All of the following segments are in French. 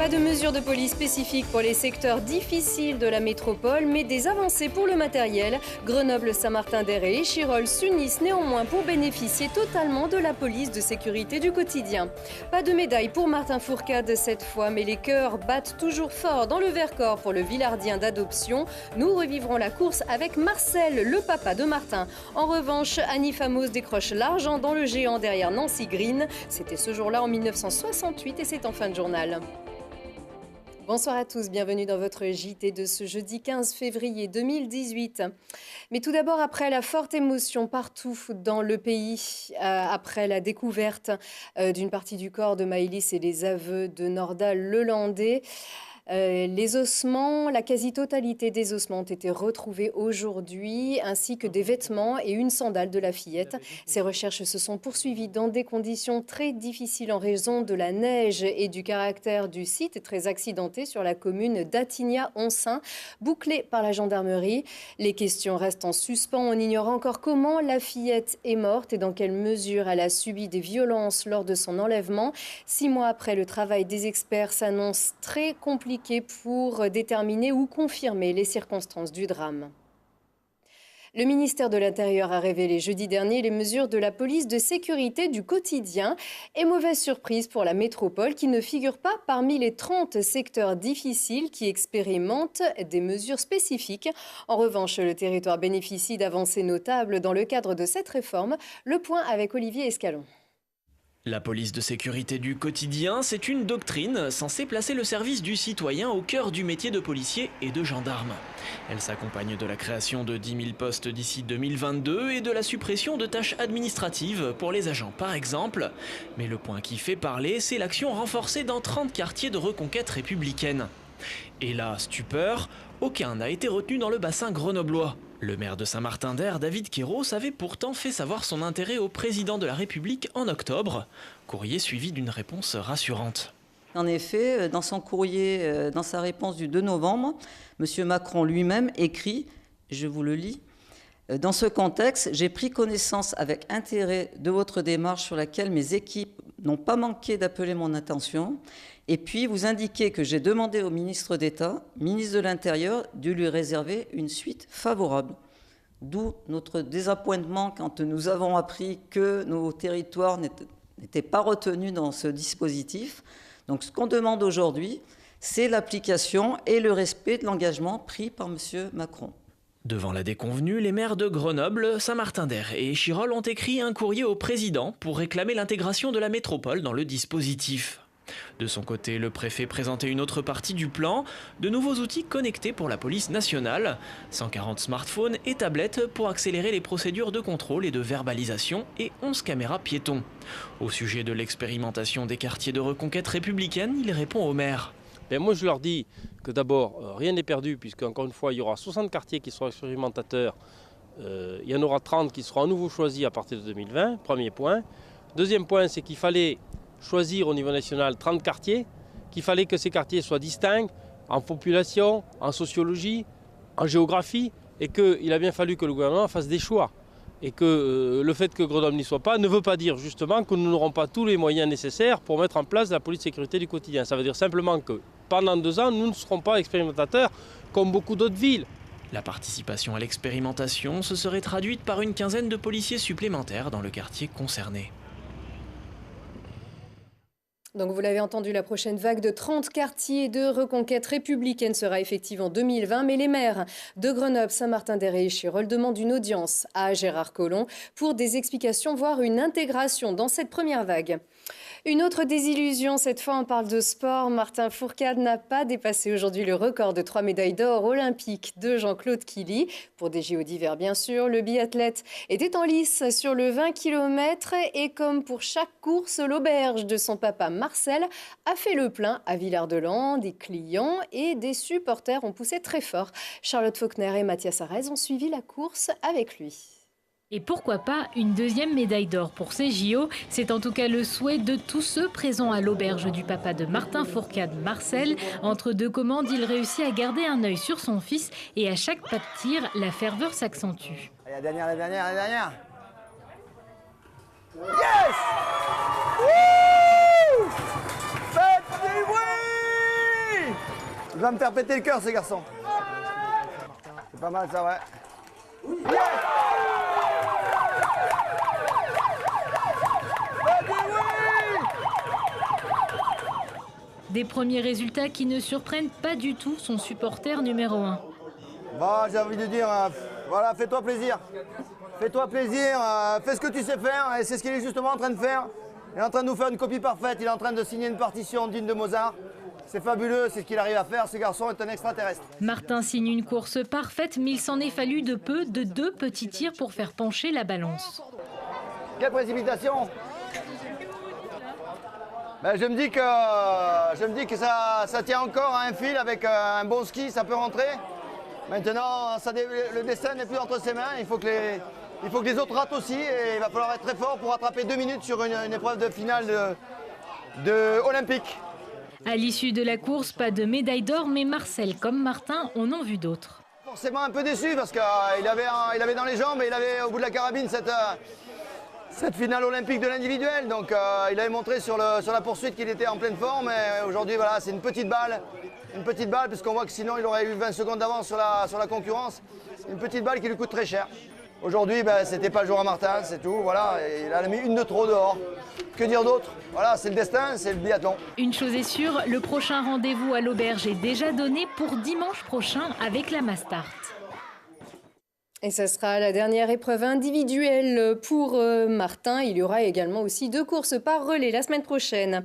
Pas de mesures de police spécifiques pour les secteurs difficiles de la métropole, mais des avancées pour le matériel. Grenoble, Saint-Martin-d'Hères et Échirolles s'unissent néanmoins pour bénéficier totalement de la police de sécurité du quotidien. Pas de médaille pour Martin Fourcade cette fois, mais les cœurs battent toujours fort dans le Vercors pour le Villardien d'adoption. Nous revivrons la course avec Marcel, le papa de Martin. En revanche, Annie Famos décroche l'argent dans le géant derrière Nancy Green. C'était ce jour-là en 1968 et c'est en fin de journal. Bonsoir à tous, bienvenue dans votre JT de ce jeudi 15 février 2018. Mais tout d'abord, après la forte émotion partout dans le pays, après la découverte d'une partie du corps de Maëlys et les aveux de Nordal Lelandais, les ossements, la quasi-totalité des ossements ont été retrouvés aujourd'hui, ainsi que des vêtements et une sandale de la fillette. Ces recherches se sont poursuivies dans des conditions très difficiles en raison de la neige et du caractère du site très accidenté sur la commune d'Attignas-Onsaint, bouclé par la gendarmerie. Les questions restent en suspens. On ignore encore comment la fillette est morte et dans quelle mesure elle a subi des violences lors de son enlèvement. 6 mois après, le travail des experts s'annonce très compliqué pour déterminer ou confirmer les circonstances du drame. Le ministère de l'Intérieur a révélé jeudi dernier les mesures de la police de sécurité du quotidien. Et mauvaise surprise pour la métropole qui ne figure pas parmi les 30 secteurs difficiles qui expérimentent des mesures spécifiques. En revanche, le territoire bénéficie d'avancées notables dans le cadre de cette réforme. Le point avec Olivier Escalon. La police de sécurité du quotidien, c'est une doctrine censée placer le service du citoyen au cœur du métier de policier et de gendarme. Elle s'accompagne de la création de 10 000 postes d'ici 2022 et de la suppression de tâches administratives pour les agents par exemple. Mais le point qui fait parler, c'est l'action renforcée dans 30 quartiers de reconquête républicaine. Et là, stupeur, aucun n'a été retenu dans le bassin grenoblois. Le maire de Saint-Martin-d'Hères, David Queyros, avait pourtant fait savoir son intérêt au président de la République en octobre. Courrier suivi d'une réponse rassurante. En effet, dans son courrier, dans sa réponse du 2 novembre, M. Macron lui-même écrit, je vous le lis, « Dans ce contexte, j'ai pris connaissance avec intérêt de votre démarche sur laquelle mes équipes n'ont pas manqué d'appeler mon attention. Et puis, vous indiquez que j'ai demandé au ministre d'État, ministre de l'Intérieur, de lui réserver une suite favorable. » D'où notre désappointement quand nous avons appris que nos territoires n'étaient pas retenus dans ce dispositif. Donc, ce qu'on demande aujourd'hui, c'est l'application et le respect de l'engagement pris par M. Macron. Devant la déconvenue, les maires de Grenoble, Saint-Martin-d'Hères et Échirolles ont écrit un courrier au président pour réclamer l'intégration de la métropole dans le dispositif. De son côté, le préfet présentait une autre partie du plan, de nouveaux outils connectés pour la police nationale, 140 smartphones et tablettes pour accélérer les procédures de contrôle et de verbalisation et 11 caméras piétons. Au sujet de l'expérimentation des quartiers de reconquête républicaine, il répond au maire. Moi je leur dis que d'abord rien n'est perdu puisque encore une fois il y aura 60 quartiers qui seront expérimentateurs, il y en aura 30 qui seront à nouveau choisis à partir de 2020, premier point. Deuxième point, c'est qu'il fallait choisir au niveau national 30 quartiers, qu'il fallait que ces quartiers soient distincts en population, en sociologie, en géographie et qu'il a bien fallu que le gouvernement fasse des choix. Et que le fait que Grenoble n'y soit pas ne veut pas dire justement que nous n'aurons pas tous les moyens nécessaires pour mettre en place la police de sécurité du quotidien. Ça veut dire simplement que pendant 2 ans, nous ne serons pas expérimentateurs comme beaucoup d'autres villes. La participation à l'expérimentation se serait traduite par une quinzaine de policiers supplémentaires dans le quartier concerné. Donc vous l'avez entendu, la prochaine vague de 30 quartiers de reconquête républicaine sera effective en 2020. Mais les maires de Grenoble, Saint-Martin-d'Hères et Échirolles demandent une audience à Gérard Collomb pour des explications, voire une intégration dans cette première vague. Une autre désillusion, cette fois on parle de sport. Martin Fourcade n'a pas dépassé aujourd'hui le record de 3 médailles d'or olympiques de Jean-Claude Killy. Pour des JO d'hiver bien sûr, le biathlète était en lice sur le 20 km et comme pour chaque course, l'auberge de son papa Marcel a fait le plein à Villard-de-Lans. Des clients et des supporters ont poussé très fort. Charlotte Faulkner et Mathias Arez ont suivi la course avec lui. Et pourquoi pas une deuxième médaille d'or pour ces JO? C'est en tout cas le souhait de tous ceux présents à l'auberge du papa de Martin Fourcade, Marcel. Entre 2 commandes, il réussit à garder un œil sur son fils et à chaque pas de tir, la ferveur s'accentue. La dernière, la dernière, la dernière. Yes! Wouh! Faites du bruit! Il va me faire péter le cœur, ce garçon. C'est pas mal, ça, ouais. Yeah. Des premiers résultats qui ne surprennent pas du tout son supporter numéro 1. Bah, j'ai envie de dire, voilà, fais-toi plaisir. Fais-toi plaisir, fais ce que tu sais faire, et c'est ce qu'il est justement en train de faire. Il est en train de nous faire une copie parfaite, il est en train de signer une partition digne de Mozart. C'est fabuleux, c'est ce qu'il arrive à faire, ce garçon est un extraterrestre. Martin signe une course parfaite, mais il s'en est fallu de peu de 2 petits tirs pour faire pencher la balance. Quelle précipitation! Ben, je me dis que ça tient encore à un fil avec un bon ski, ça peut rentrer. Maintenant, le destin n'est plus entre ses mains, il faut que les autres ratent aussi et il va falloir être très fort pour rattraper 2 minutes sur une épreuve de finale de olympique. À l'issue de la course, pas de médaille d'or, mais Marcel, comme Martin, en ont vu d'autres. Forcément un peu déçu parce qu'il avait dans les jambes et il avait au bout de la carabine cette finale olympique de l'individuel. Donc il avait montré sur la poursuite qu'il était en pleine forme. Et aujourd'hui, voilà, c'est une petite balle puisqu'on voit que sinon il aurait eu 20 secondes d'avance sur la concurrence. Une petite balle qui lui coûte très cher. Aujourd'hui, c'était pas le jour à Martin, c'est tout. Voilà, il a mis une de trop dehors. Que dire d'autre? Voilà, c'est le destin, c'est le biathlon. Une chose est sûre, le prochain rendez-vous à l'auberge est déjà donné pour dimanche prochain avec la Mastart. Et ce sera la dernière épreuve individuelle pour Martin. Il y aura également aussi 2 courses par relais la semaine prochaine.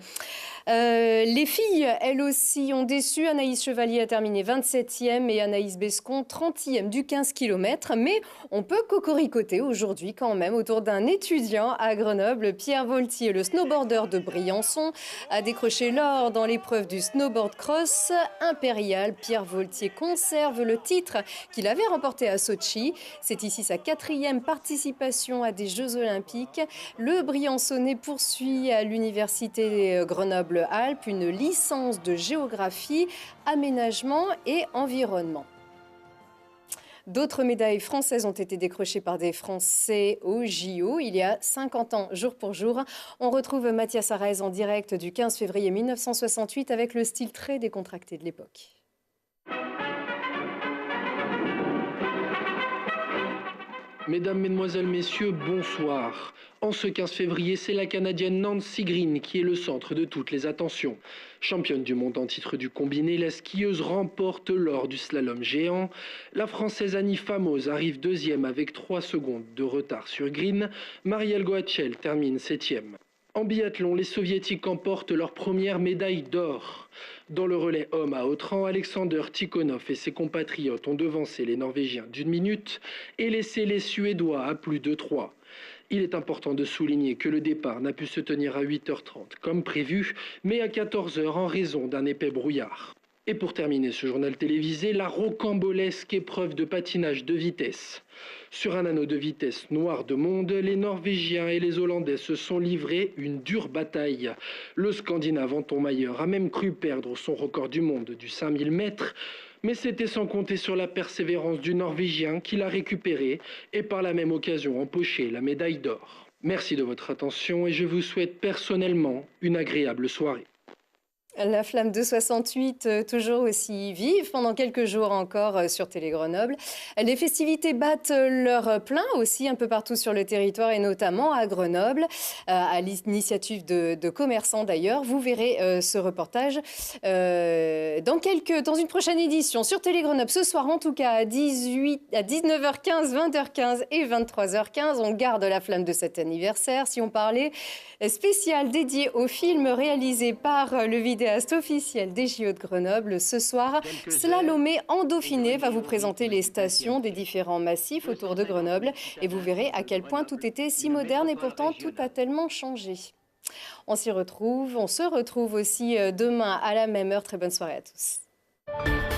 Les filles, elles aussi, ont déçu. Anaïs Chevalier a terminé 27e et Anaïs Bescon 30e du 15 km. Mais on peut cocoricoter aujourd'hui quand même autour d'un étudiant à Grenoble. Pierre Voltier, le snowboarder de Briançon, a décroché l'or dans l'épreuve du snowboard cross impérial. Pierre Voltier conserve le titre qu'il avait remporté à Sochi. C'est ici sa 4e participation à des Jeux Olympiques. Le Briançonnais poursuit à l'université Grenoble-Alpes une licence de géographie, aménagement et environnement. D'autres médailles françaises ont été décrochées par des Français au JO il y a 50 ans, jour pour jour. On retrouve Mathias Arez en direct du 15 février 1968 avec le style très décontracté de l'époque. Mesdames, Mesdemoiselles, Messieurs, bonsoir. En ce 15 février, c'est la Canadienne Nancy Greene qui est le centre de toutes les attentions. Championne du monde en titre du combiné, la skieuse remporte l'or du slalom géant. La Française Annie Famoz arrive 2e avec 3 secondes de retard sur Greene. Marielle Goatchel termine 7e. En biathlon, les Soviétiques emportent leur première médaille d'or. Dans le relais homme à haut rang, Alexander Tikhonov et ses compatriotes ont devancé les Norvégiens d'1 minute et laissé les Suédois à plus de 3. Il est important de souligner que le départ n'a pu se tenir à 8h30 comme prévu, mais à 14h en raison d'un épais brouillard. Et pour terminer ce journal télévisé, la rocambolesque épreuve de patinage de vitesse. Sur un anneau de vitesse noir de monde, les Norvégiens et les Hollandais se sont livrés une dure bataille. Le Scandinave Anton Mayer a même cru perdre son record du monde du 5000 mètres, mais c'était sans compter sur la persévérance du Norvégien qui l'a récupéré et par la même occasion empoché la médaille d'or. Merci de votre attention et je vous souhaite personnellement une agréable soirée. La flamme de 68, toujours aussi vive pendant quelques jours encore sur Télé Grenoble. Les festivités battent leur plein aussi un peu partout sur le territoire et notamment à Grenoble, à l'initiative de commerçants d'ailleurs. Vous verrez ce reportage dans une prochaine édition sur Télé Grenoble. Ce soir en tout cas à 19h15, 20h15 et 23h15. On garde la flamme de cet anniversaire. Si on parlait spécial dédié au film réalisé par le vidéaste officiel des JO de Grenoble. Ce soir, Slalomé en Dauphiné va vous présenter les stations des différents massifs autour de Grenoble et vous verrez à quel point tout était si moderne et pourtant tout a tellement changé. On se retrouve aussi demain à la même heure. Très bonne soirée à tous.